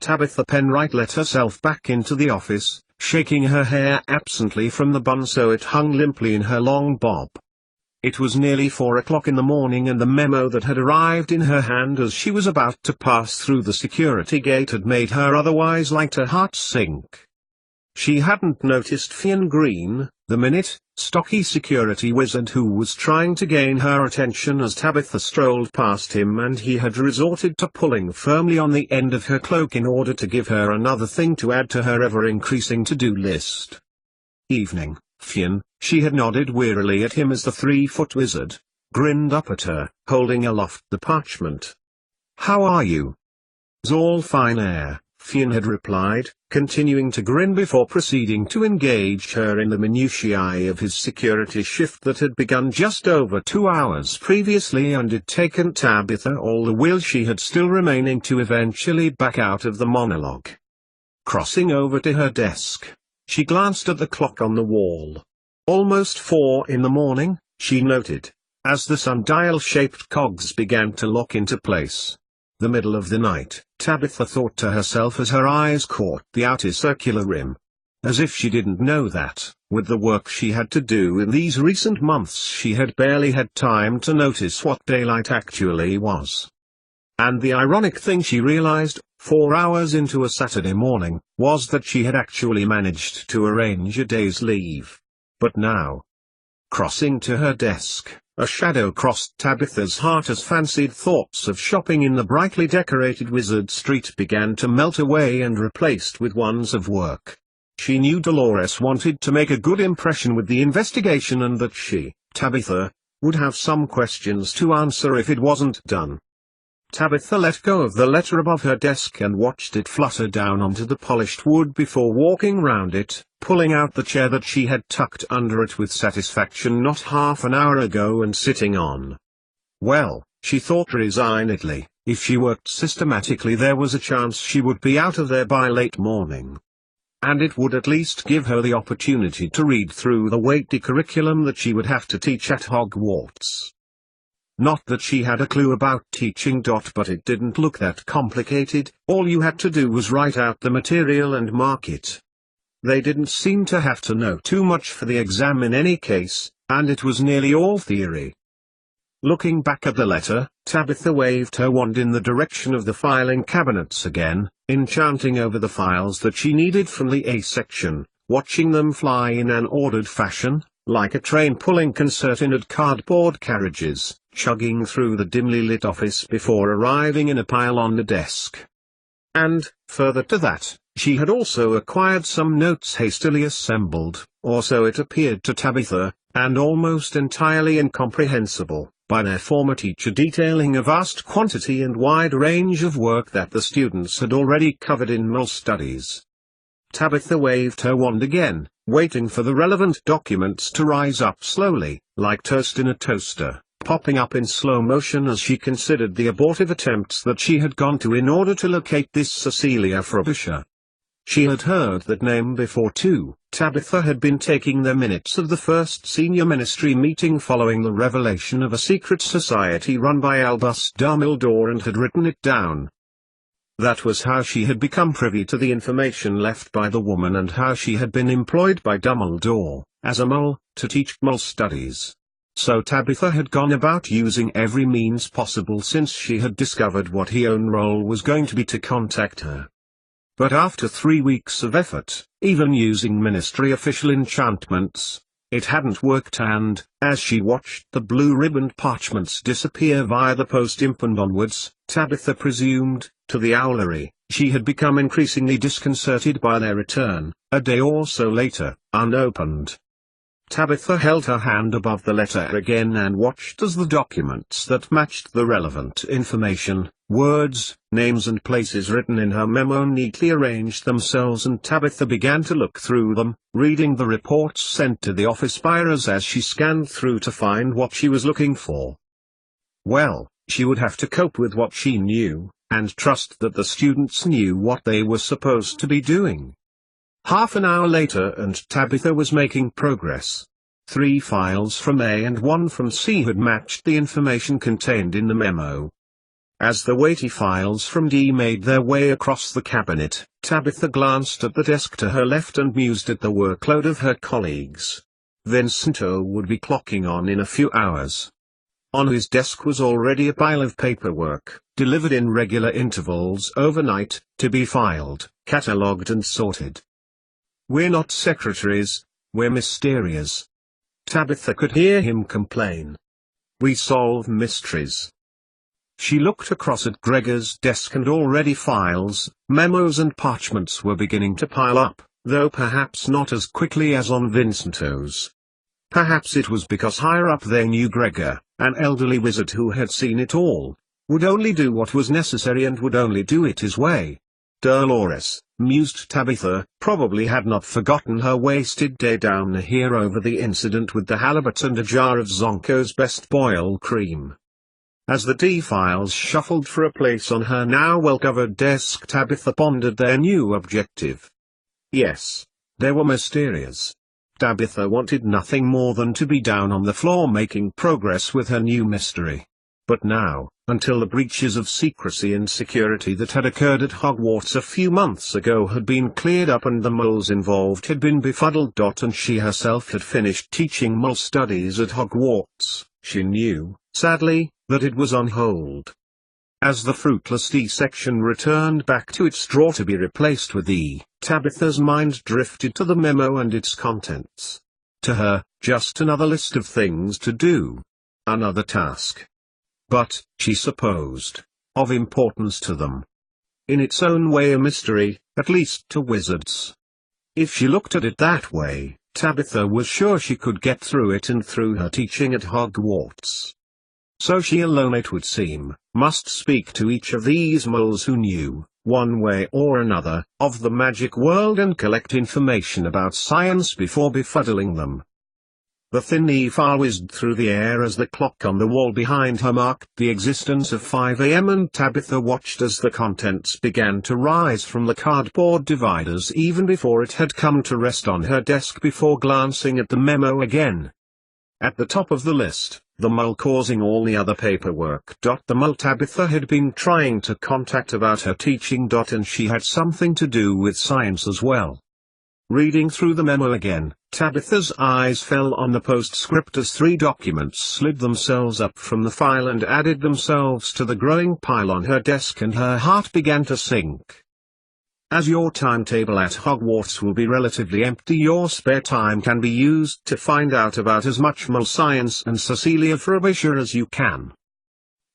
Tabitha Penwright let herself back into the office, shaking her hair absently from the bun so it hung limply in her long bob. It was nearly 4 o'clock in the morning, and the memo that had arrived in her hand as she was about to pass through the security gate had made her otherwise lighter heart sink. She hadn't noticed Fionn Green, the minute, stocky security wizard who was trying to gain her attention as Tabitha strolled past him, and he had resorted to pulling firmly on the end of her cloak in order to give her another thing to add to her ever-increasing to-do list. "Evening, Fionn," she had nodded wearily at him as the 3-foot wizard grinned up at her, holding aloft the parchment. "How are you?" "'S all fine air," Fionn had replied, continuing to grin before proceeding to engage her in the minutiae of his security shift that had begun just over 2 hours previously and had taken Tabitha all the will she had still remaining to eventually back out of the monologue. Crossing over to her desk, she glanced at the clock on the wall. Almost 4 in the morning, she noted, as the sundial-shaped cogs began to lock into place. The middle of the night, Tabitha thought to herself as her eyes caught the outer circular rim. As if she didn't know that, with the work she had to do in these recent months, she had barely had time to notice what daylight actually was. And the ironic thing she realized, 4 hours into a Saturday morning, was that she had actually managed to arrange a day's leave. But now, crossing to her desk, a shadow crossed Tabitha's heart as fancied thoughts of shopping in the brightly decorated Wizard Street began to melt away and replaced with ones of work. She knew Dolores wanted to make a good impression with the investigation and that she, Tabitha, would have some questions to answer if it wasn't done. Tabitha let go of the letter above her desk and watched it flutter down onto the polished wood before walking round it, pulling out the chair that she had tucked under it with satisfaction not half an hour ago and sitting on. Well, she thought resignedly, if she worked systematically there was a chance she would be out of there by late morning. And it would at least give her the opportunity to read through the weighty curriculum that she would have to teach at Hogwarts. Not that she had a clue about teaching. But it didn't look that complicated. All you had to do was write out the material and mark it. They didn't seem to have to know too much for the exam in any case, and it was nearly all theory. Looking back at the letter, Tabitha waved her wand in the direction of the filing cabinets again, enchanting over the files that she needed from the A section, watching them fly in an ordered fashion, like a train pulling concertinaed cardboard carriages, chugging through the dimly lit office before arriving in a pile on the desk. And, further to that, she had also acquired some notes hastily assembled, or so it appeared to Tabitha, and almost entirely incomprehensible, by their former teacher, detailing a vast quantity and wide range of work that the students had already covered in Mole Studies. Tabitha waved her wand again, waiting for the relevant documents to rise up slowly, like toast in a toaster, popping up in slow motion as she considered the abortive attempts that she had gone to in order to locate this Cecilia Frobisher. She had heard that name before too. Tabitha had been taking the minutes of the first senior ministry meeting following the revelation of a secret society run by Albus Dumbledore and had written it down. That was how she had become privy to the information left by the woman and how she had been employed by Dumbledore, as a mole, to teach Mole Studies. So Tabitha had gone about using every means possible since she had discovered what her own role was going to be to contact her. But after 3 weeks of effort, even using ministry official enchantments, it hadn't worked, and, as she watched the blue-ribboned parchments disappear via the post imp and onwards, Tabitha presumed, to the owlery, she had become increasingly disconcerted by their return, a day or so later, unopened. Tabitha held her hand above the letter again and watched as the documents that matched the relevant information, words, names and places written in her memo neatly arranged themselves, and Tabitha began to look through them, reading the reports sent to the office buyers as she scanned through to find what she was looking for. Well, she would have to cope with what she knew, and trust that the students knew what they were supposed to be doing. Half an hour later and Tabitha was making progress. 3 files from A and 1 from C had matched the information contained in the memo. As the weighty files from D made their way across the cabinet, Tabitha glanced at the desk to her left and mused at the workload of her colleagues. Vincento would be clocking on in a few hours. On his desk was already a pile of paperwork, delivered in regular intervals overnight, to be filed, catalogued and sorted. "We're not secretaries, we're mysterious." Tabitha could hear him complain. "We solve mysteries." She looked across at Gregor's desk and already files, memos and parchments were beginning to pile up, though perhaps not as quickly as on Vincento's. Perhaps it was because higher up they knew Gregor, an elderly wizard who had seen it all, would only do what was necessary and would only do it his way. Dolores, mused Tabitha, probably had not forgotten her wasted day down here over the incident with the halibut and a jar of Zonko's best boil cream. As the D-files shuffled for a place on her now well-covered desk, Tabitha pondered their new objective. Yes, they were mysterious. Tabitha wanted nothing more than to be down on the floor making progress with her new mystery. But now, until the breaches of secrecy and security that had occurred at Hogwarts a few months ago had been cleared up and the moles involved had been befuddled. And she herself had finished teaching mole studies at Hogwarts, she knew, sadly, that it was on hold. As the fruitless D section returned back to its drawer to be replaced with E, Tabitha's mind drifted to the memo and its contents. To her, just another list of things to do. Another task. But, she supposed, of importance to them. In its own way a mystery, at least to wizards. If she looked at it that way, Tabitha was sure she could get through it and through her teaching at Hogwarts. So she alone, it would seem, must speak to each of these moles who knew, one way or another, of the magic world and collect information about science before befuddling them. The thin E-file whizzed through the air as the clock on the wall behind her marked the existence of 5 a.m. and Tabitha watched as the contents began to rise from the cardboard dividers even before it had come to rest on her desk before glancing at the memo again. At the top of the list, the mole causing all the other paperwork. The mole Tabitha had been trying to contact about her teaching. And she had something to do with science as well. Reading through the memo again, Tabitha's eyes fell on the postscript as 3 documents slid themselves up from the file and added themselves to the growing pile on her desk, and her heart began to sink. As your timetable at Hogwarts will be relatively empty, your spare time can be used to find out about as much mole science and Cecilia Frobisher as you can.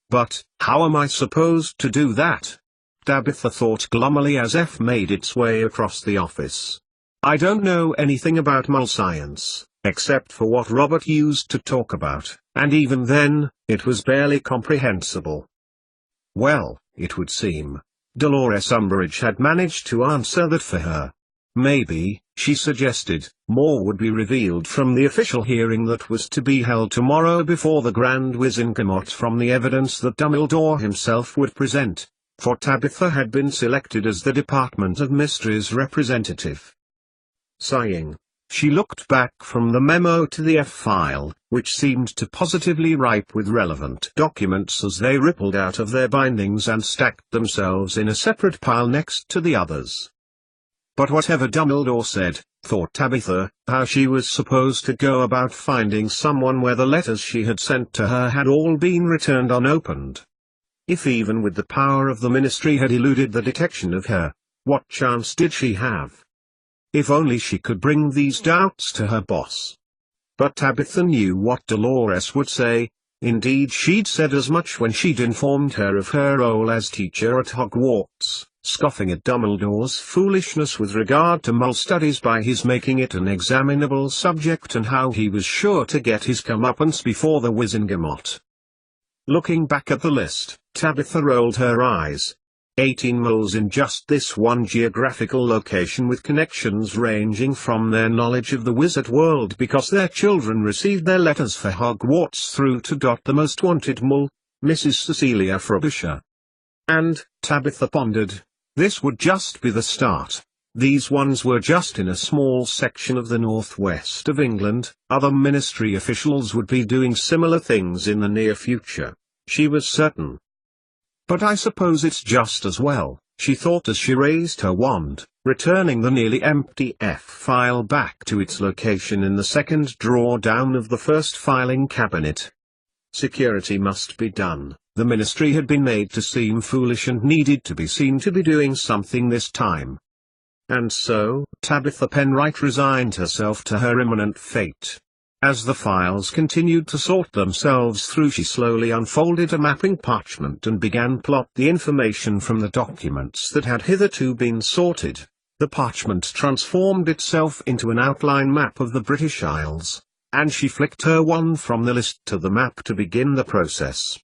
But, how am I supposed to do that? Tabitha thought gloomily as F made its way across the office. I don't know anything about mole science, except for what Robert used to talk about, and even then, it was barely comprehensible. Well, it would seem, Dolores Umbridge had managed to answer that for her. Maybe, she suggested, more would be revealed from the official hearing that was to be held tomorrow before the Grand Wizengamot from the evidence that Dumbledore himself would present, for Tabitha had been selected as the Department of Mysteries representative. Sighing, she looked back from the memo to the F-file, which seemed to positively ripe with relevant documents as they rippled out of their bindings and stacked themselves in a separate pile next to the others. But whatever Dumbledore said, thought Tabitha, how she was supposed to go about finding someone where the letters she had sent to her had all been returned unopened. If even with the power of the Ministry had eluded the detection of her, what chance did she have? If only she could bring these doubts to her boss. But Tabitha knew what Dolores would say. Indeed, she'd said as much when she'd informed her of her role as teacher at Hogwarts, scoffing at Dumbledore's foolishness with regard to mole studies by his making it an examinable subject and how he was sure to get his comeuppance before the Wizengamot. Looking back at the list, Tabitha rolled her eyes. 18 moles in just this one geographical location with connections ranging from their knowledge of the wizard world because their children received their letters for Hogwarts through to the most wanted mole, Mrs. Cecilia Frobisher. And, Tabitha pondered, this would just be the start. These ones were just in a small section of the northwest of England. Other ministry officials would be doing similar things in the near future. She was certain. But I suppose it's just as well, she thought as she raised her wand, returning the nearly empty F-file back to its location in the second drawer down of the first filing cabinet. Security must be done. The ministry had been made to seem foolish and needed to be seen to be doing something this time. And so, Tabitha Penwright resigned herself to her imminent fate. As the files continued to sort themselves through, she slowly unfolded a mapping parchment and began plot the information from the documents that had hitherto been sorted. The parchment transformed itself into an outline map of the British Isles, and she flicked her wand from the list to the map to begin the process.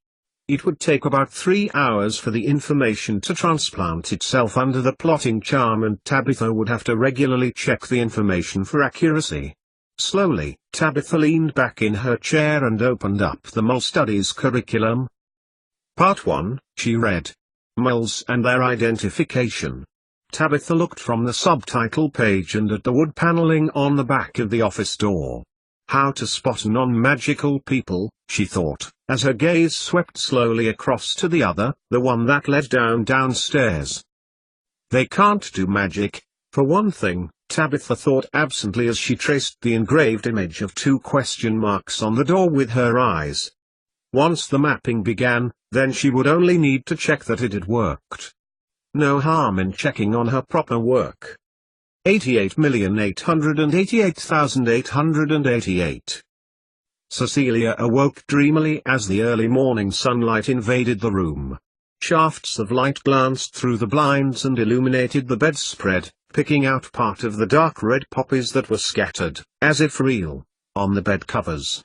It would take about 3 hours for the information to transplant itself under the plotting charm, and Tabitha would have to regularly check the information for accuracy. Slowly, Tabitha leaned back in her chair and opened up the Mole Studies curriculum. Part 1, she read. Moles and their identification. Tabitha looked from the subtitle page and at the wood paneling on the back of the office door. How to spot non-magical people, she thought, as her gaze swept slowly across to the other, the one that led downstairs. They can't do magic, for one thing, Tabitha thought absently as she traced the engraved image of 2 question marks on the door with her eyes. Once the mapping began, then she would only need to check that it had worked. No harm in checking on her proper work. 88,888,888. Cecilia awoke dreamily as the early morning sunlight invaded the room. Shafts of light glanced through the blinds and illuminated the bedspread, picking out part of the dark red poppies that were scattered, as if real, on the bed covers.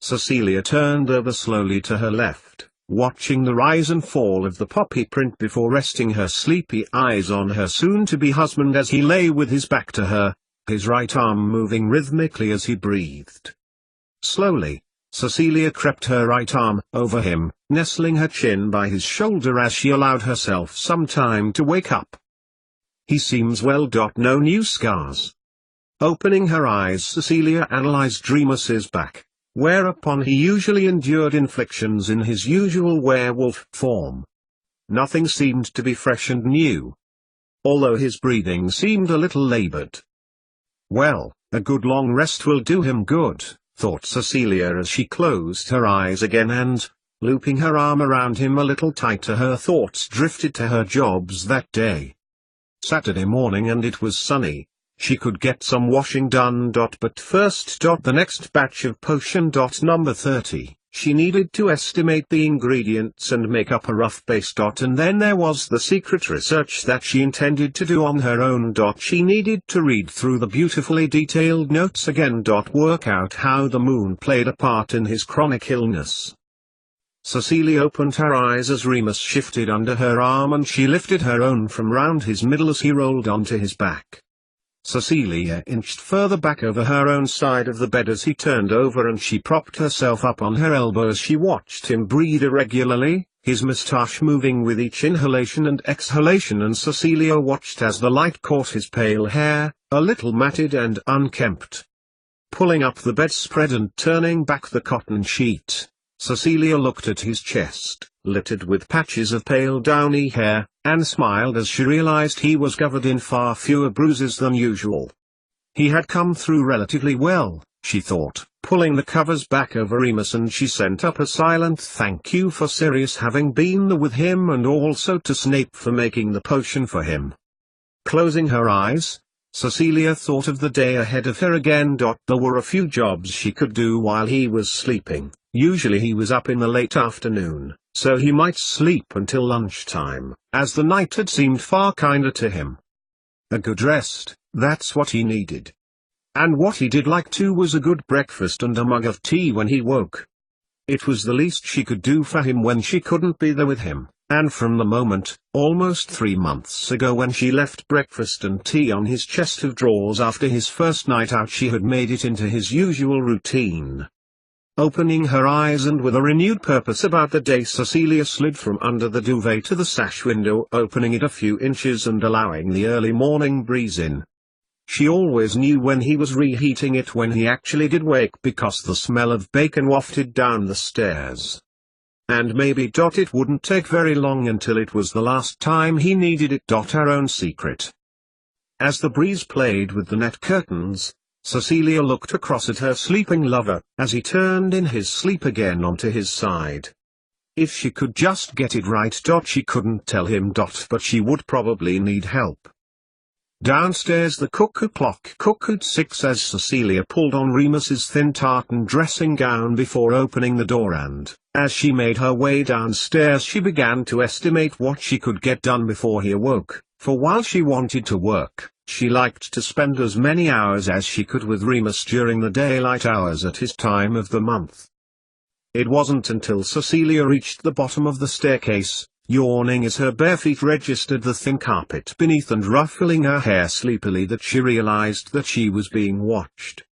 Cecilia turned over slowly to her left, watching the rise and fall of the poppy print before resting her sleepy eyes on her soon-to-be husband as he lay with his back to her, his right arm moving rhythmically as he breathed. Slowly, Cecilia crept her right arm over him, nestling her chin by his shoulder as she allowed herself some time to wake up. He seems well. No new scars. Opening her eyes, Cecilia analyzed Remus's back, whereupon he usually endured inflictions in his usual werewolf form. Nothing seemed to be fresh and new, although his breathing seemed a little labored. Well, a good long rest will do him good, thought Cecilia as she closed her eyes again and, looping her arm around him a little tighter, her thoughts drifted to her jobs that day. Saturday morning and it was sunny. She could get some washing done. But first. The next batch of potion. Number 30. She needed to estimate the ingredients and make up a rough base. And then there was the secret research that she intended to do on her own. She needed to read through the beautifully detailed notes again. Work out how the moon played a part in his chronic illness. Cecilia opened her eyes as Remus shifted under her arm and she lifted her own from round his middle as he rolled onto his back. Cecilia inched further back over her own side of the bed as he turned over and she propped herself up on her elbow as she watched him breathe irregularly, his moustache moving with each inhalation and exhalation, and Cecilia watched as the light caught his pale hair, a little matted and unkempt. Pulling up the bedspread and turning back the cotton sheet, Cecilia looked at his chest, littered with patches of pale downy hair, and smiled as she realized he was covered in far fewer bruises than usual. He had come through relatively well, she thought, pulling the covers back over Remus, and she sent up a silent thank you for Sirius having been there with him and also to Snape for making the potion for him. Closing her eyes, Cecilia thought of the day ahead of her again. There were a few jobs she could do while he was sleeping. Usually he was up in the late afternoon, so he might sleep until lunchtime, as the night had seemed far kinder to him. A good rest, that's what he needed. And what he did like too was a good breakfast and a mug of tea when he woke. It was the least she could do for him when she couldn't be there with him, and from the moment, almost 3 months ago, when she left breakfast and tea on his chest of drawers after his first night out, she had made it into his usual routine. Opening her eyes and with a renewed purpose about the day, Cecilia slid from under the duvet to the sash window, opening it a few inches and allowing the early morning breeze in. She always knew when he was reheating it when he actually did wake, because the smell of bacon wafted down the stairs. And maybe it wouldn't take very long until it was the last time he needed it. Our own secret. As the breeze played with the net curtains, Cecilia looked across at her sleeping lover, as he turned in his sleep again onto his side. If she could just get it right. She couldn't tell him. But she would probably need help. Downstairs the cuckoo clock cuckooed 6 as Cecilia pulled on Remus's thin tartan dressing gown before opening the door, and, as she made her way downstairs, she began to estimate what she could get done before he awoke, for while she wanted to work, she liked to spend as many hours as she could with Remus during the daylight hours at his time of the month. It wasn't until Cecilia reached the bottom of the staircase, yawning as her bare feet registered the thin carpet beneath and ruffling her hair sleepily, that she realized that she was being watched.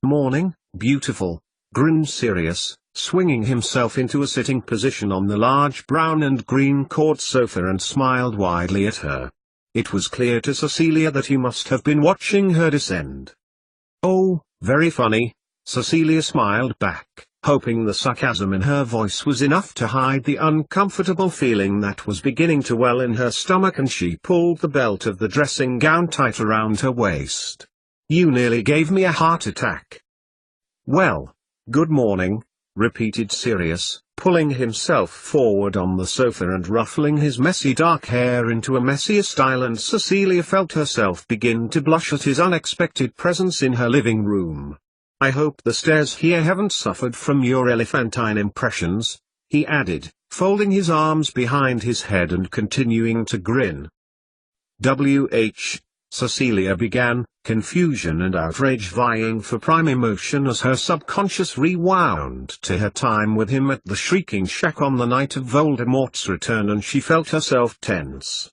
"Morning, beautiful," grinned Sirius, swinging himself into a sitting position on the large brown and green cord sofa and smiled widely at her. It was clear to Cecilia that he must have been watching her descend. "Oh, very funny," Cecilia smiled back, hoping the sarcasm in her voice was enough to hide the uncomfortable feeling that was beginning to well in her stomach, and she pulled the belt of the dressing gown tight around her waist. "You nearly gave me a heart attack." "Well, good morning," repeated Sirius, pulling himself forward on the sofa and ruffling his messy dark hair into a messier style, and Cecilia felt herself begin to blush at his unexpected presence in her living room. "I hope the stairs here haven't suffered from your elephantine impressions," he added, folding his arms behind his head and continuing to grin. Cecilia began, confusion and outrage vying for prime emotion as her subconscious rewound to her time with him at the Shrieking Shack on the night of Voldemort's return, and she felt herself tense.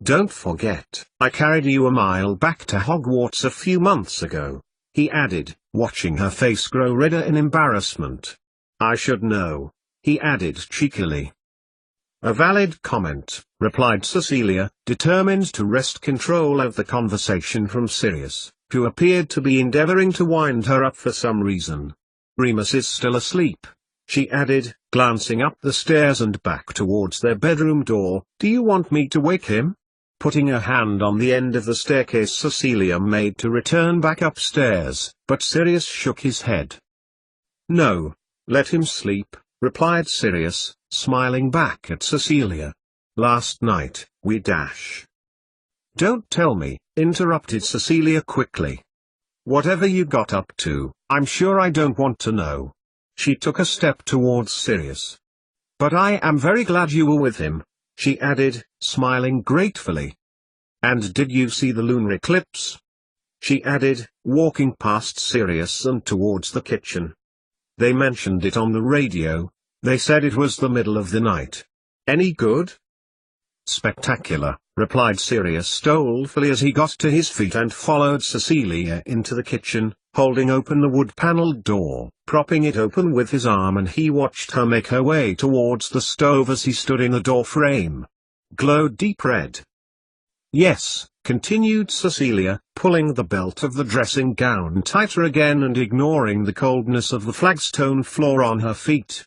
"Don't forget, I carried you a mile back to Hogwarts a few months ago," he added, watching her face grow redder in embarrassment. "I should know," he added cheekily. "A valid comment," replied Cecilia, determined to wrest control of the conversation from Sirius, who appeared to be endeavoring to wind her up for some reason. "Remus is still asleep," she added, glancing up the stairs and back towards their bedroom door. "Do you want me to wake him?" Putting her hand on the end of the staircase, Cecilia made to return back upstairs, but Sirius shook his head. "No, let him sleep," replied Sirius, smiling back at Cecilia. "Last night, we Don't tell me," interrupted Cecilia quickly. "Whatever you got up to, I'm sure I don't want to know." She took a step towards Sirius. "But I am very glad you were with him," she added, smiling gratefully. "And did you see the lunar eclipse?" she added, walking past Sirius and towards the kitchen. "They mentioned it on the radio. They said it was the middle of the night. Any good?" "Spectacular," replied Sirius dolefully as he got to his feet and followed Cecilia into the kitchen, holding open the wood-paneled door, propping it open with his arm, and he watched her make her way towards the stove as he stood in the doorframe. Glowed deep red. "Yes," continued Cecilia, pulling the belt of the dressing gown tighter again and ignoring the coldness of the flagstone floor on her feet.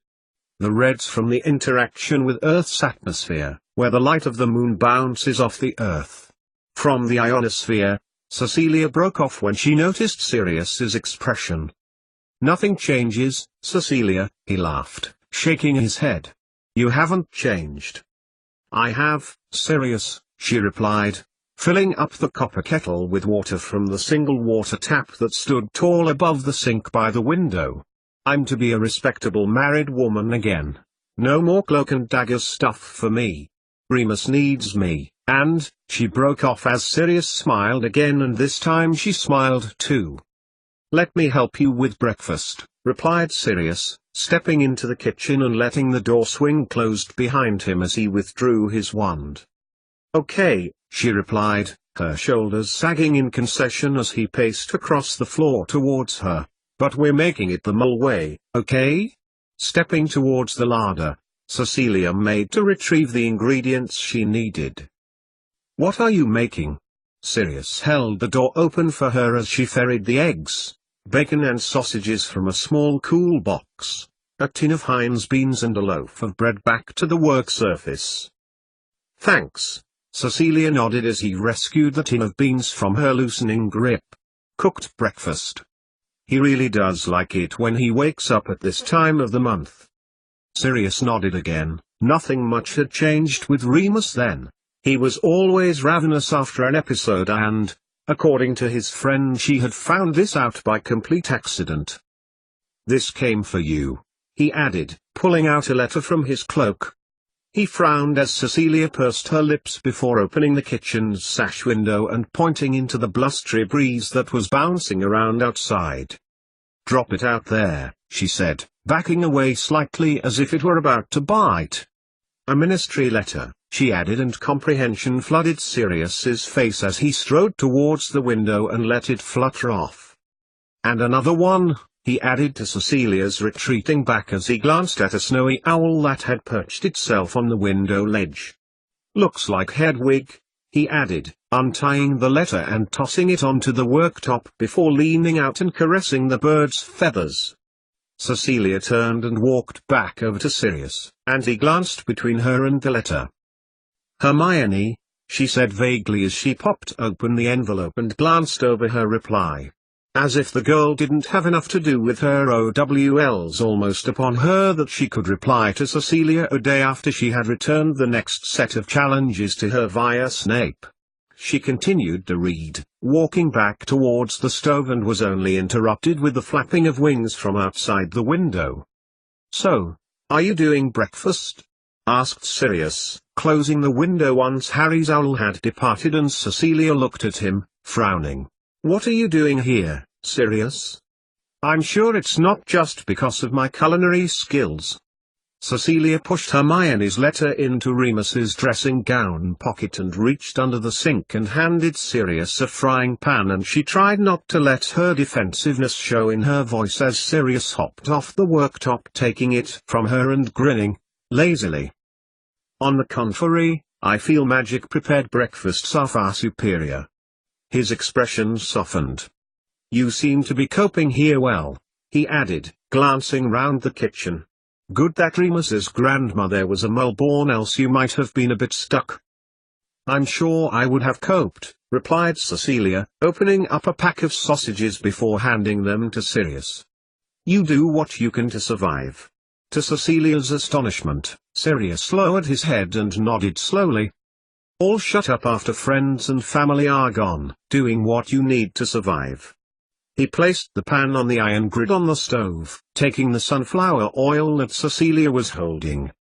"The red's from the interaction with Earth's atmosphere, where the light of the moon bounces off the Earth. From the ionosphere." Cecilia broke off when she noticed Sirius's expression. "Nothing changes, Cecilia," he laughed, shaking his head. "You haven't changed." "I have, Sirius," she replied, filling up the copper kettle with water from the single water tap that stood tall above the sink by the window. "I'm to be a respectable married woman again. No more cloak and dagger stuff for me. Remus needs me." And, she broke off as Sirius smiled again, and this time she smiled too. "Let me help you with breakfast," replied Sirius, stepping into the kitchen and letting the door swing closed behind him as he withdrew his wand. "Okay," she replied, her shoulders sagging in concession as he paced across the floor towards her. "But we're making it the Mole way, okay?" Stepping towards the larder, Cecilia made to retrieve the ingredients she needed. "What are you making?" Sirius held the door open for her as she ferried the eggs, bacon and sausages from a small cool box. a tin of Heinz beans and a loaf of bread back to the work surface. Thanks. Cecilia nodded as he rescued the tin of beans from her loosening grip. Cooked breakfast. He really does like it when he wakes up at this time of the month. Sirius nodded again. Nothing much had changed with Remus then. He was always ravenous after an episode and, according to his friend, she had found this out by complete accident. This came for you, he added, pulling out a letter from his cloak. He frowned as Cecilia pursed her lips before opening the kitchen's sash window and pointing into the blustery breeze that was bouncing around outside. Drop it out there, she said, backing away slightly as if it were about to bite. A ministry letter, she added, and comprehension flooded Sirius's face as he strode towards the window and let it flutter off. And another one, he added to Cecilia's retreating back as he glanced at a snowy owl that had perched itself on the window ledge. Looks like Hedwig, he added, untying the letter and tossing it onto the worktop before leaning out and caressing the bird's feathers. Cecilia turned and walked back over to Sirius, and he glanced between her and the letter. Hermione, she said vaguely as she popped open the envelope and glanced over her reply. As if the girl didn't have enough to do with her OWLs almost upon her that she could reply to Cecilia a day after she had returned the next set of challenges to her via Snape. She continued to read, walking back towards the stove, and was only interrupted with the flapping of wings from outside the window. So, are you doing breakfast? Asked Sirius, closing the window once Harry's owl had departed, and Cecilia looked at him, frowning. What are you doing here, Sirius? I'm sure it's not just because of my culinary skills. Cecilia pushed Hermione's letter into Remus's dressing gown pocket and reached under the sink and handed Sirius a frying pan, and she tried not to let her defensiveness show in her voice as Sirius hopped off the worktop, taking it from her and grinning lazily. On the contrary, I feel magic-prepared breakfasts are far superior. His expression softened. You seem to be coping here well, he added, glancing round the kitchen. Good that Remus's grandmother was a mole-born, else you might have been a bit stuck. I'm sure I would have coped, replied Cecilia, opening up a pack of sausages before handing them to Sirius. You do what you can to survive. To Cecilia's astonishment, Sirius lowered his head and nodded slowly. All shut up after friends and family are gone, doing what you need to survive. He placed the pan on the iron grid on the stove, taking the sunflower oil that Cecilia was holding.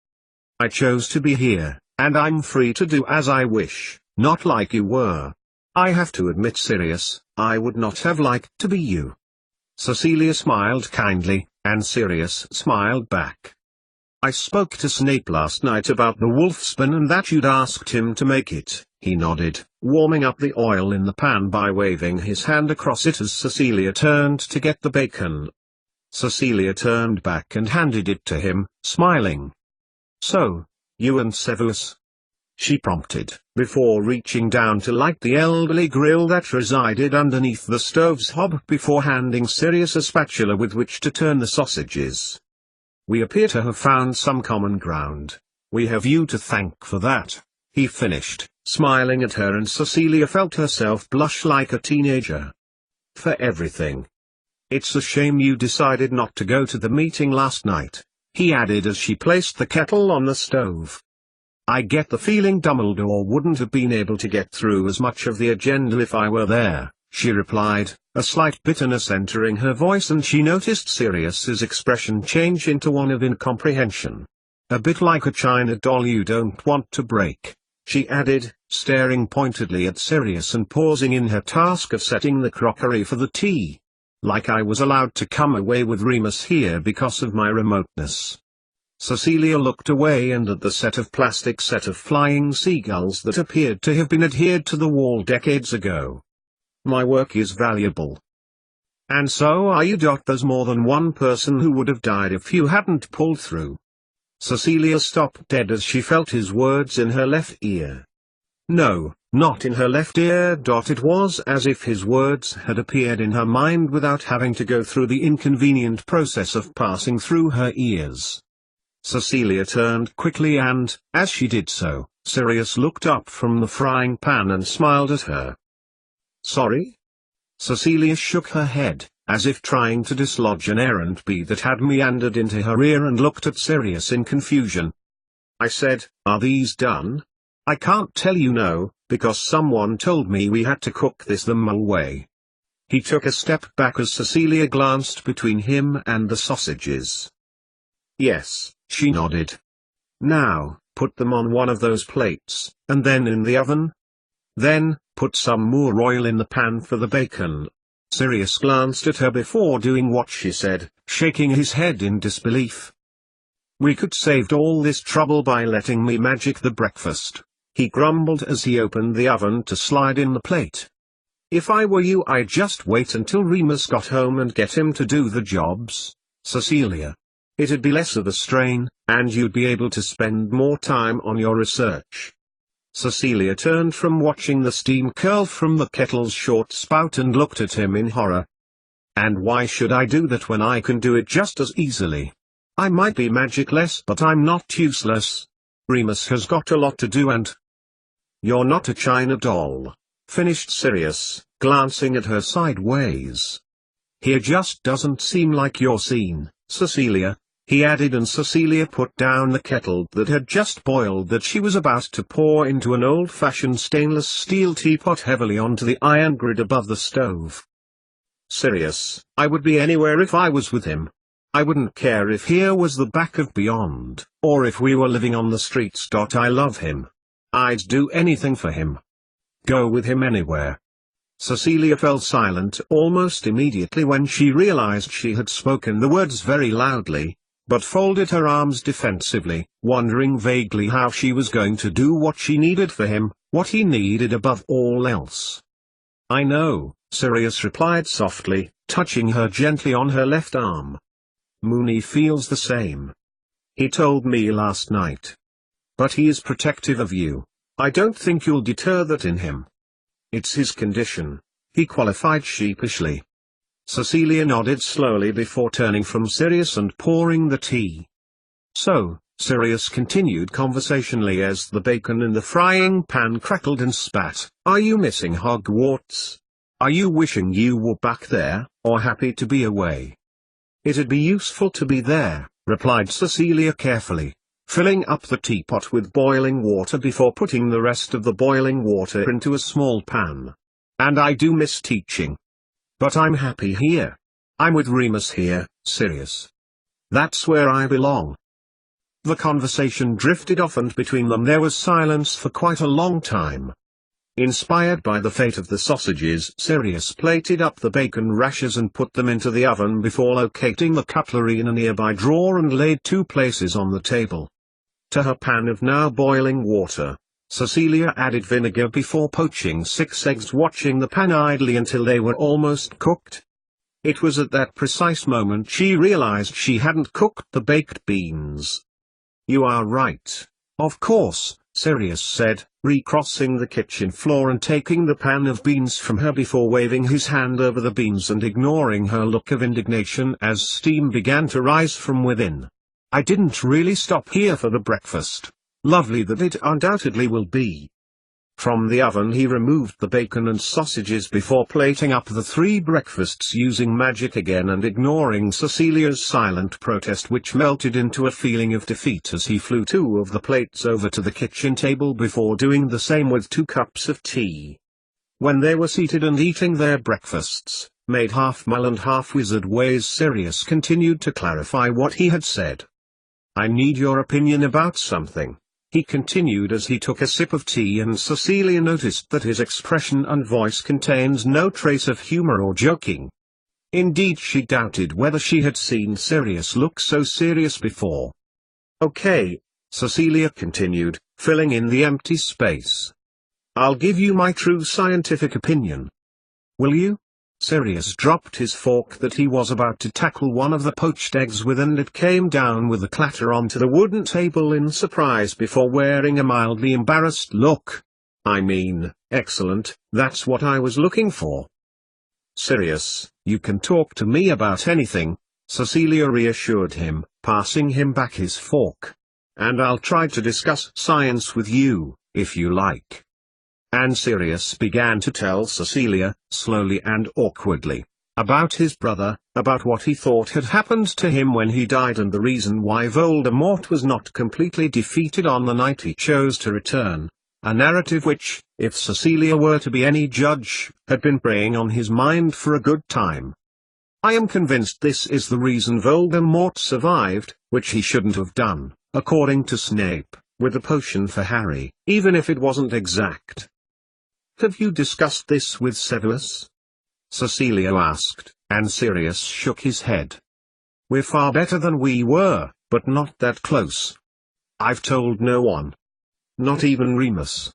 I chose to be here, and I'm free to do as I wish, not like you were. I have to admit, Sirius, I would not have liked to be you. Cecilia smiled kindly, and Sirius smiled back. I spoke to Snape last night about the wolfsbane and that you'd asked him to make it, he nodded, warming up the oil in the pan by waving his hand across it as Cecilia turned to get the bacon. Cecilia turned back and handed it to him, smiling. So, you and Severus? She prompted, before reaching down to light the elderly grill that resided underneath the stove's hob before handing Sirius a spatula with which to turn the sausages. We appear to have found some common ground. We have you to thank for that, he finished, smiling at her, and Cecilia felt herself blush like a teenager. For everything. It's a shame you decided not to go to the meeting last night, he added as she placed the kettle on the stove. I get the feeling Dumbledore wouldn't have been able to get through as much of the agenda if I were there, she replied, a slight bitterness entering her voice, and she noticed Sirius's expression change into one of incomprehension. A bit like a china doll you don't want to break, she added, staring pointedly at Sirius and pausing in her task of setting the crockery for the tea. Like I was allowed to come away with Remus here because of my remoteness. Cecilia looked away and at the set of flying seagulls that appeared to have been adhered to the wall decades ago. My work is valuable. And so are you. There's more than one person who would have died if you hadn't pulled through. Cecilia stopped dead as she felt his words in her left ear. No, not in her left ear. It was as if his words had appeared in her mind without having to go through the inconvenient process of passing through her ears. Cecilia turned quickly and, as she did so, Sirius looked up from the frying pan and smiled at her. "Sorry?" Cecilia shook her head, as if trying to dislodge an errant bee that had meandered into her ear, and looked at Sirius in confusion. "I said, are these done? I can't tell you no, because someone told me we had to cook this the Mole way." He took a step back as Cecilia glanced between him and the sausages. "Yes," she nodded. "Now, put them on one of those plates, and then in the oven. Then, put some more oil in the pan for the bacon." Sirius glanced at her before doing what she said, shaking his head in disbelief. "We could saved all this trouble by letting me magic the breakfast," he grumbled as he opened the oven to slide in the plate. "If I were you, I'd just wait until Remus got home and get him to do the jobs, Cecilia. It'd be less of a strain, and you'd be able to spend more time on your research." Cecilia turned from watching the steam curl from the kettle's short spout and looked at him in horror. "And why should I do that when I can do it just as easily? I might be magicless, but I'm not useless. Remus has got a lot to do, and—" "You're not a china doll," finished Sirius, glancing at her sideways. "Here just doesn't seem like you're seen, Cecilia," he added, and Cecilia put down the kettle that had just boiled that she was about to pour into an old-fashioned stainless steel teapot heavily onto the iron grid above the stove. "Sirius, I would be anywhere if I was with him. I wouldn't care if here was the back of beyond, or if we were living on the streets. I love him. I'd do anything for him. Go with him anywhere." Cecilia fell silent almost immediately when she realized she had spoken the words very loudly, but folded her arms defensively, wondering vaguely how she was going to do what she needed for him, what he needed above all else. "I know," Sirius replied softly, touching her gently on her left arm. "Moony feels the same. He told me last night. But he is protective of you. I don't think you'll deter that in him." "It's his condition," he qualified sheepishly. Cecilia nodded slowly before turning from Sirius and pouring the tea. "So," Sirius continued conversationally as the bacon in the frying pan crackled and spat, "are you missing Hogwarts? Are you wishing you were back there, or happy to be away?" "It'd be useful to be there," replied Cecilia carefully, filling up the teapot with boiling water before putting the rest of the boiling water into a small pan. "And I do miss teaching. But I'm happy here. I'm with Remus here, Sirius. That's where I belong." The conversation drifted off, and between them there was silence for quite a long time. Inspired by the fate of the sausages, Sirius plated up the bacon rashers and put them into the oven before locating the cutlery in a nearby drawer and laid 2 places on the table. To her pan of now boiling water, Cecilia added vinegar before poaching 6 eggs, watching the pan idly until they were almost cooked. It was at that precise moment she realized she hadn't cooked the baked beans. "You are right. Of course," Sirius said, recrossing the kitchen floor and taking the pan of beans from her before waving his hand over the beans and ignoring her look of indignation as steam began to rise from within. "I didn't really stop here for the breakfast. Lovely that it undoubtedly will be." From the oven he removed the bacon and sausages before plating up the 3 breakfasts using magic again and ignoring Cecilia's silent protest, which melted into a feeling of defeat as he flew 2 of the plates over to the kitchen table before doing the same with 2 cups of tea. When they were seated and eating their breakfasts, made half Mole and half Wizard ways, Sirius continued to clarify what he had said. "I need your opinion about something," he continued as he took a sip of tea, and Cecilia noticed that his expression and voice contained no trace of humor or joking. Indeed, she doubted whether she had seen Sirius look so serious before. "Okay," Cecilia continued, filling in the empty space. "I'll give you my true scientific opinion. Will you?" Sirius dropped his fork that he was about to tackle one of the poached eggs with, and it came down with a clatter onto the wooden table in surprise before wearing a mildly embarrassed look. I mean, excellent, that's what I was looking for. Sirius, you can talk to me about anything, Cecilia reassured him, passing him back his fork. And I'll try to discuss science with you, if you like. And Sirius began to tell Cecilia, slowly and awkwardly, about his brother, about what he thought had happened to him when he died and the reason why Voldemort was not completely defeated on the night he chose to return. A narrative which, if Cecilia were to be any judge, had been preying on his mind for a good time. I am convinced this is the reason Voldemort survived, which he shouldn't have done, according to Snape, with the potion for Harry, even if it wasn't exact. Have you discussed this with Severus? Cecilia asked, and Sirius shook his head. We're far better than we were, but not that close. I've told no one. Not even Remus.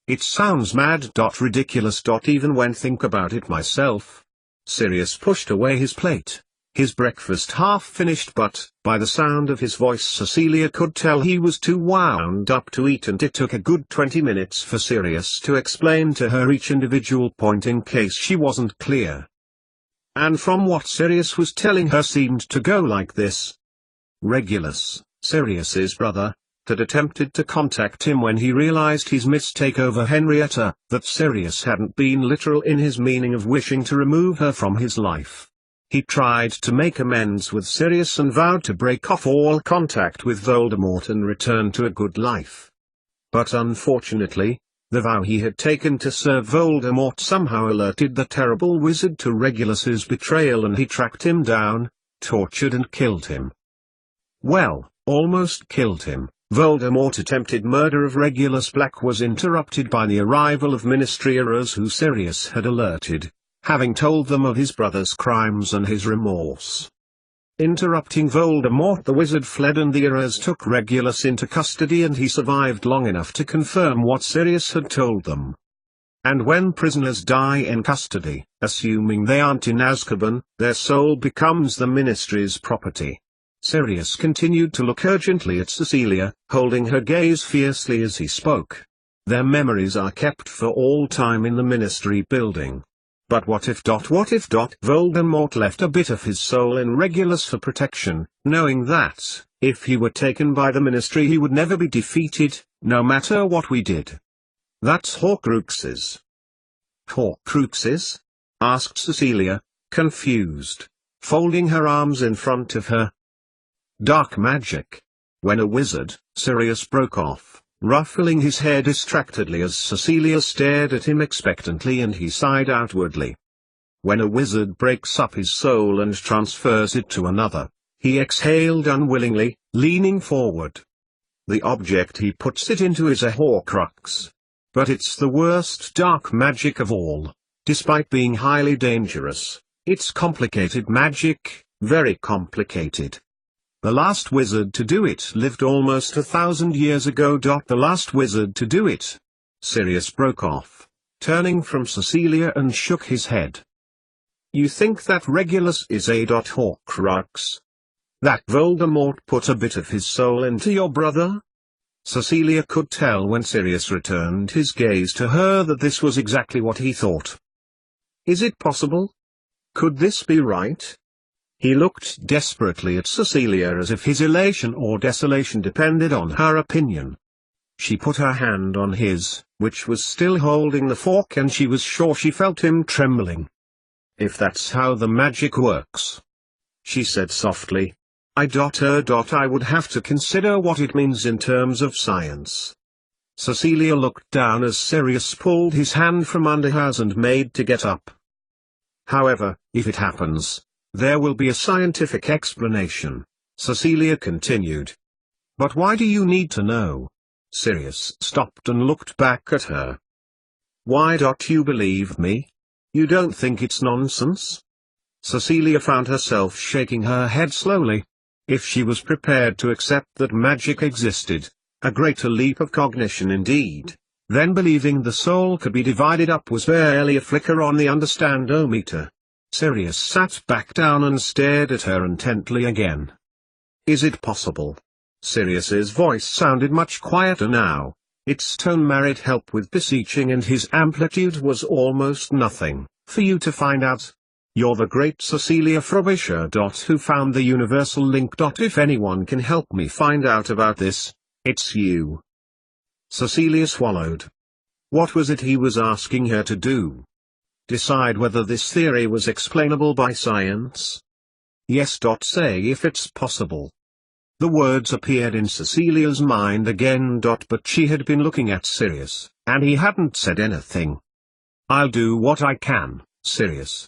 It sounds mad. Ridiculous. Even when think about it myself. Sirius pushed away his plate, his breakfast half finished, but, by the sound of his voice, Cecilia could tell he was too wound up to eat, and it took a good 20 minutes for Sirius to explain to her each individual point in case she wasn't clear. And from what Sirius was telling her seemed to go like this. Regulus, Sirius's brother, had attempted to contact him when he realized his mistake over Henrietta, that Sirius hadn't been literal in his meaning of wishing to remove her from his life. He tried to make amends with Sirius and vowed to break off all contact with Voldemort and return to a good life. But unfortunately, the vow he had taken to serve Voldemort somehow alerted the terrible wizard to Regulus's betrayal, and he tracked him down, tortured and killed him. Well, almost killed him. Voldemort's attempted murder of Regulus Black was interrupted by the arrival of Ministry errors who Sirius had alerted, having told them of his brother's crimes and his remorse. Interrupting Voldemort, the wizard fled and the errors took Regulus into custody, and he survived long enough to confirm what Sirius had told them. And when prisoners die in custody, assuming they aren't in Azkaban, their soul becomes the Ministry's property. Sirius continued to look urgently at Cecilia, holding her gaze fiercely as he spoke. Their memories are kept for all time in the Ministry building. But what if? Voldemort left a bit of his soul in Regulus for protection, knowing that, if he were taken by the Ministry, he would never be defeated, no matter what we did. That's Horcruxes. Horcruxes? Asked Cecilia, confused, folding her arms in front of her. Dark magic. When a wizard, Sirius broke off, ruffling his hair distractedly as Cecilia stared at him expectantly, and he sighed outwardly. When a wizard breaks up his soul and transfers it to another, he exhaled unwillingly, leaning forward. The object he puts it into is a Horcrux. But it's the worst dark magic of all. Despite being highly dangerous, it's complicated magic, very complicated. The last wizard to do it lived almost 1,000 years ago. The last wizard to do it. Sirius broke off, turning from Cecilia, and shook his head. You think that Regulus is a Horcrux? That Voldemort put a bit of his soul into your brother? Cecilia could tell when Sirius returned his gaze to her that this was exactly what he thought. Is it possible? Could this be right? He looked desperately at Cecilia as if his elation or desolation depended on her opinion. She put her hand on his, which was still holding the fork, and she was sure she felt him trembling. If that's how the magic works, she said softly, I would have to consider what it means in terms of science. Cecilia looked down as Sirius pulled his hand from under hers and made to get up. However, if it happens, there will be a scientific explanation, Cecilia continued. But why do you need to know? Sirius stopped and looked back at her. Why don't you believe me? You don't think it's nonsense? Cecilia found herself shaking her head slowly. If she was prepared to accept that magic existed, a greater leap of cognition indeed, then believing the soul could be divided up was barely a flicker on the understand-o-meter. Sirius sat back down and stared at her intently again. Is it possible? Sirius's voice sounded much quieter now. Its tone married help with beseeching and his amplitude was almost nothing. For you to find out. You're the great Cecilia Frobisher. Who found the universal link. If anyone can help me find out about this, it's you. Cecilia swallowed. What was it he was asking her to do? Decide whether this theory was explainable by science? Yes. Say if it's possible. The words appeared in Cecilia's mind again. But she had been looking at Sirius, and he hadn't said anything. I'll do what I can, Sirius.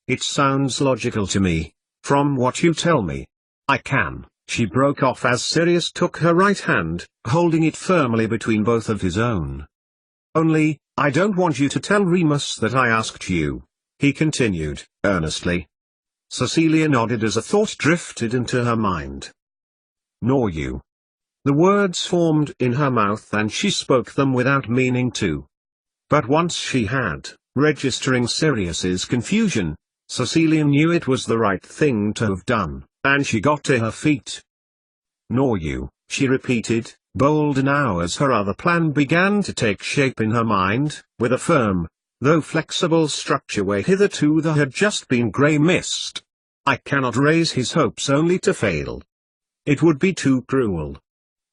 It sounds logical to me, from what you tell me. I can. She broke off as Sirius took her right hand, holding it firmly between both of his own. Only, I don't want you to tell Remus that I asked you, he continued, earnestly. Cecilia nodded as a thought drifted into her mind. Nor you. The words formed in her mouth and she spoke them without meaning to. But once she had, registering Sirius's confusion, Cecilia knew it was the right thing to have done, and she got to her feet. Nor you, she repeated, bolder now as her other plan began to take shape in her mind, with a firm, though flexible structure where hitherto there had just been grey mist. I cannot raise his hopes only to fail. It would be too cruel.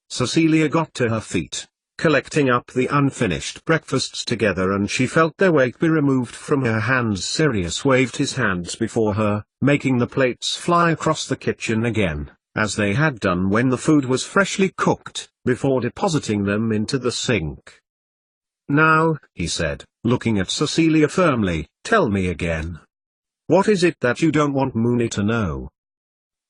Cecilia got to her feet, collecting up the unfinished breakfasts together, and she felt their weight be removed from her hands. Sirius waved his hands before her, making the plates fly across the kitchen again, as they had done when the food was freshly cooked, before depositing them into the sink. Now, he said, looking at Cecilia firmly, tell me again. What is it that you don't want Moony to know?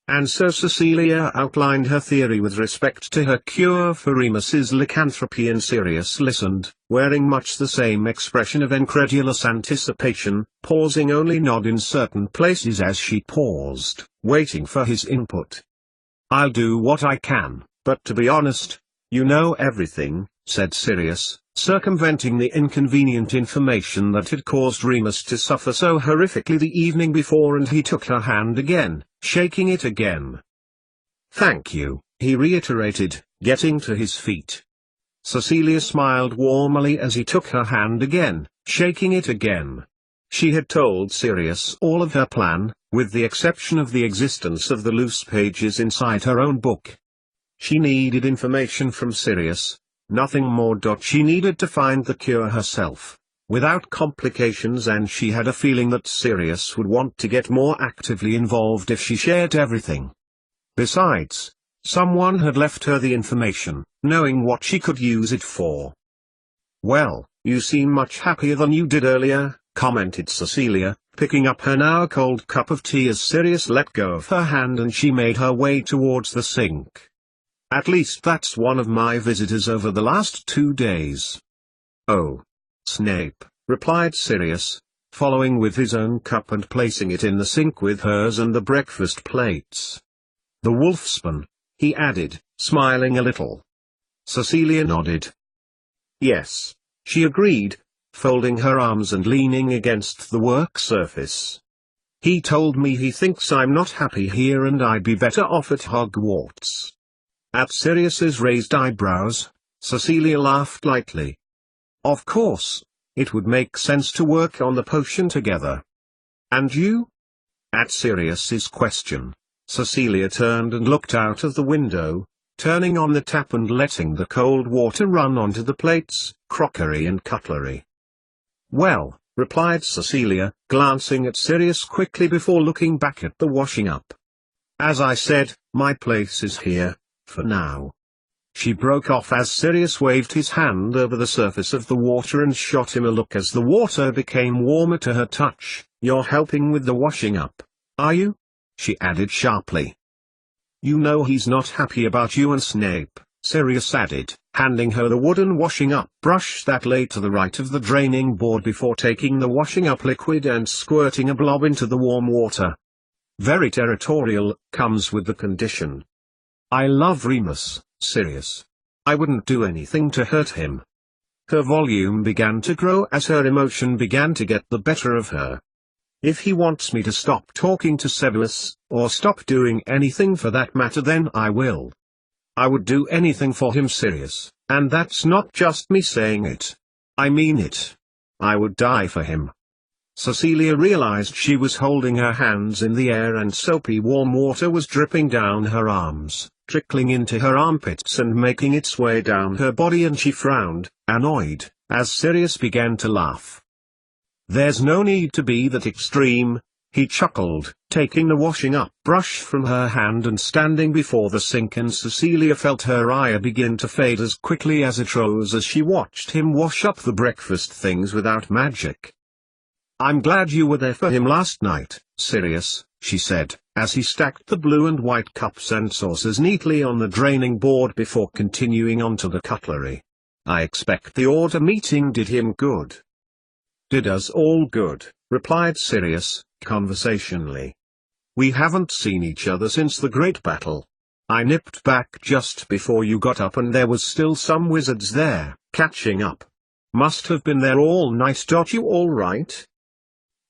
And so Cecilia outlined her theory with respect to her cure for Remus's lycanthropy, and Sirius listened, wearing much the same expression of incredulous anticipation, pausing only nod in certain places as she paused, waiting for his input. I'll do what I can, but to be honest, you know everything, said Sirius, circumventing the inconvenient information that had caused Remus to suffer so horrifically the evening before, and he took her hand again, shaking it again. Thank you, he reiterated, getting to his feet. Cecilia smiled warmly as he took her hand again, shaking it again. She had told Sirius all of her plan, with the exception of the existence of the loose pages inside her own book. She needed information from Sirius, nothing more. She needed to find the cure herself, without complications, and she had a feeling that Sirius would want to get more actively involved if she shared everything. Besides, someone had left her the information, knowing what she could use it for. Well, you seem much happier than you did earlier, commented Cecilia, picking up her now cold cup of tea as Sirius let go of her hand and she made her way towards the sink. At least that's one of my visitors over the last 2 days. Oh. Snape, replied Sirius, following with his own cup and placing it in the sink with hers and the breakfast plates. The Wolfsman, he added, smiling a little. Cecilia nodded. Yes, she agreed, folding her arms and leaning against the work surface. He told me he thinks I'm not happy here and I'd be better off at Hogwarts. At Sirius's raised eyebrows, Cecilia laughed lightly. Of course, it would make sense to work on the potion together. And you? At Sirius's question, Cecilia turned and looked out of the window, turning on the tap and letting the cold water run onto the plates, crockery and cutlery. Well, replied Cecilia, glancing at Sirius quickly before looking back at the washing up. As I said, my place is here, for now. She broke off as Sirius waved his hand over the surface of the water and shot him a look as the water became warmer to her touch. You're helping with the washing up, are you? She added sharply. You know he's not happy about you and Snape, Sirius added, handing her the wooden washing up brush that lay to the right of the draining board before taking the washing up liquid and squirting a blob into the warm water. Very territorial, comes with the condition. I love Remus, Sirius. I wouldn't do anything to hurt him. Her volume began to grow as her emotion began to get the better of her. If he wants me to stop talking to Severus, or stop doing anything for that matter, then I will. I would do anything for him, Sirius, and that's not just me saying it. I mean it. I would die for him. Cecilia realized she was holding her hands in the air and soapy warm water was dripping down her arms, trickling into her armpits and making its way down her body, and she frowned, annoyed, as Sirius began to laugh. "There's no need to be that extreme," he chuckled, taking the washing up brush from her hand and standing before the sink, and Cecilia felt her ire begin to fade as quickly as it rose as she watched him wash up the breakfast things without magic. "I'm glad you were there for him last night, Sirius," she said, as he stacked the blue and white cups and saucers neatly on the draining board before continuing on to the cutlery. "I expect the order meeting did him good." "Did us all good," replied Sirius, conversationally. "We haven't seen each other since the Great Battle. I nipped back just before you got up and there was still some wizards there, catching up. Must have been there all night. You all right?"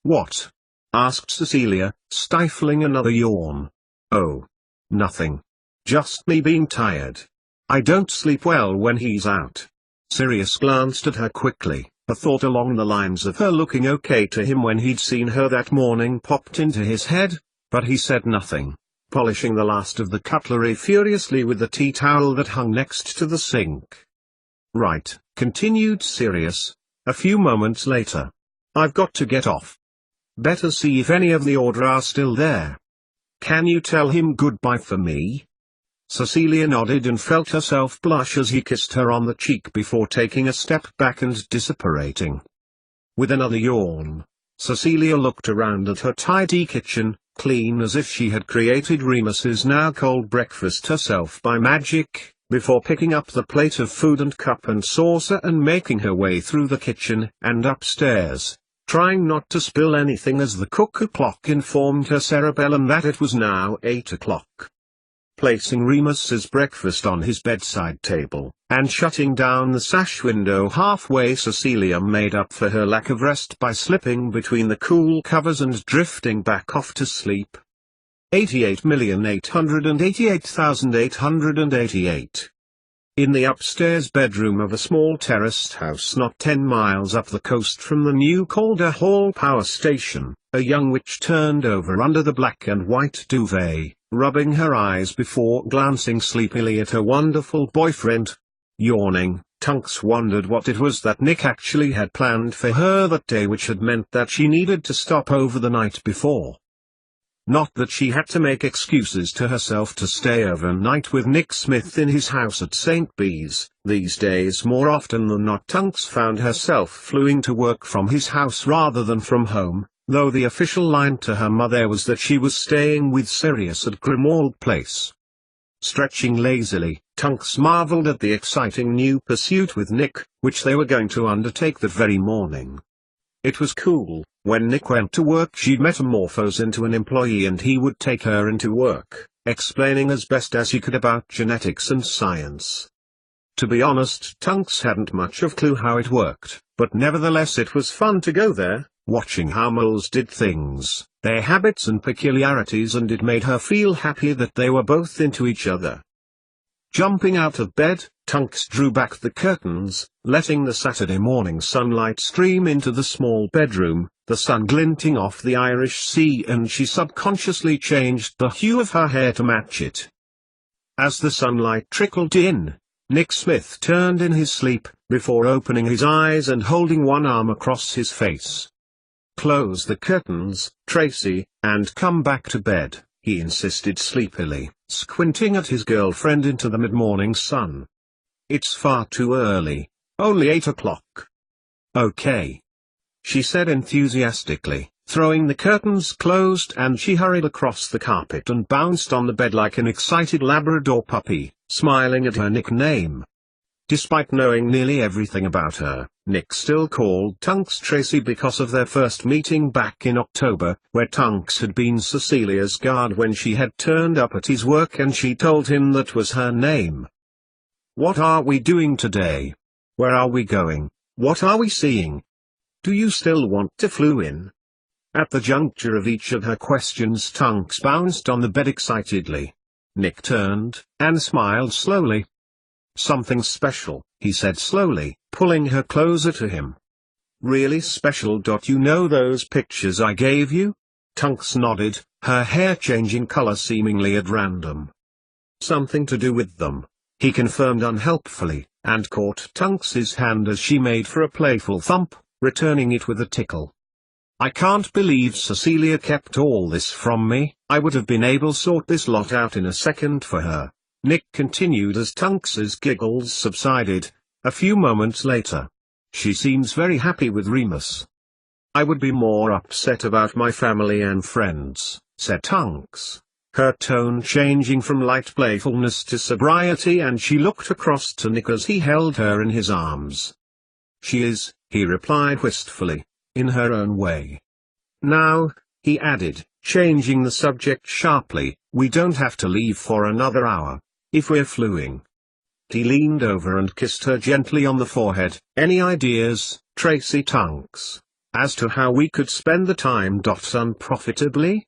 "What?" asked Cecilia, stifling another yawn. "Oh. Nothing. Just me being tired. I don't sleep well when he's out." Sirius glanced at her quickly. A thought along the lines of her looking okay to him when he'd seen her that morning popped into his head, but he said nothing, polishing the last of the cutlery furiously with the tea towel that hung next to the sink. "Right," continued Sirius, a few moments later. "I've got to get off. Better see if any of the order are still there. Can you tell him goodbye for me?" Cecilia nodded and felt herself blush as he kissed her on the cheek before taking a step back and disapparating. With another yawn, Cecilia looked around at her tidy kitchen, clean as if she had created Remus's now cold breakfast herself by magic, before picking up the plate of food and cup and saucer and making her way through the kitchen and upstairs, trying not to spill anything as the cuckoo clock informed her cerebellum that it was now 8 o'clock. Placing Remus's breakfast on his bedside table, and shutting down the sash window halfway, Cecilia made up for her lack of rest by slipping between the cool covers and drifting back off to sleep. 88,888,888. In the upstairs bedroom of a small terraced house not 10 miles up the coast from the new Calder Hall power station, a young witch turned over under the black and white duvet, rubbing her eyes before glancing sleepily at her wonderful boyfriend. Yawning, Tunks wondered what it was that Nick actually had planned for her that day, which had meant that she needed to stop over the night before. Not that she had to make excuses to herself to stay overnight with Nick Smith in his house at St. Bees. These days more often than not Tunks found herself fleeing to work from his house rather than from home, though the official line to her mother was that she was staying with Sirius at Grimmauld Place. Stretching lazily, Tunks marveled at the exciting new pursuit with Nick, which they were going to undertake that very morning. It was cool. When Nick went to work she'd metamorphose into an employee and he would take her into work, explaining as best as he could about genetics and science. To be honest, Tunks hadn't much of a clue how it worked, but nevertheless it was fun to go there, watching how moles did things, their habits and peculiarities, and it made her feel happy that they were both into each other. Jumping out of bed, Tunks drew back the curtains, letting the Saturday morning sunlight stream into the small bedroom, the sun glinting off the Irish Sea, and she subconsciously changed the hue of her hair to match it. As the sunlight trickled in, Nick Smith turned in his sleep, before opening his eyes and holding one arm across his face. "Close the curtains, Tracy, and come back to bed," he insisted sleepily, squinting at his girlfriend into the mid-morning sun. "It's far too early. Only 8 o'clock." "Okay," she said enthusiastically, throwing the curtains closed, and she hurried across the carpet and bounced on the bed like an excited Labrador puppy, smiling at her nickname. Despite knowing nearly everything about her, Nick still called Tunks Tracy because of their first meeting back in October, where Tunks had been Cecilia's guard when she had turned up at his work and she told him that was her name. "What are we doing today? Where are we going? What are we seeing? Do you still want to flew in?" At the juncture of each of her questions Tunks bounced on the bed excitedly. Nick turned, and smiled slowly. "Something special," he said slowly, pulling her closer to him. "Really special. You know those pictures I gave you?" Tunks nodded, her hair changing color seemingly at random. "Something to do with them," he confirmed unhelpfully, and caught Tunks's hand as she made for a playful thump, returning it with a tickle. "I can't believe Cecilia kept all this from me. I would have been able to sort this lot out in a second for her," Nick continued as Tunks's giggles subsided. A few moments later, "She seems very happy with Remus." "I would be more upset about my family and friends," said Tunks, her tone changing from light playfulness to sobriety, and she looked across to Nick as he held her in his arms. "She is," he replied wistfully, "in her own way. Now," he added, changing the subject sharply, "we don't have to leave for another hour, if we're fluing." He leaned over and kissed her gently on the forehead. "Any ideas, Tracy Tunks, as to how we could spend the time unprofitably?"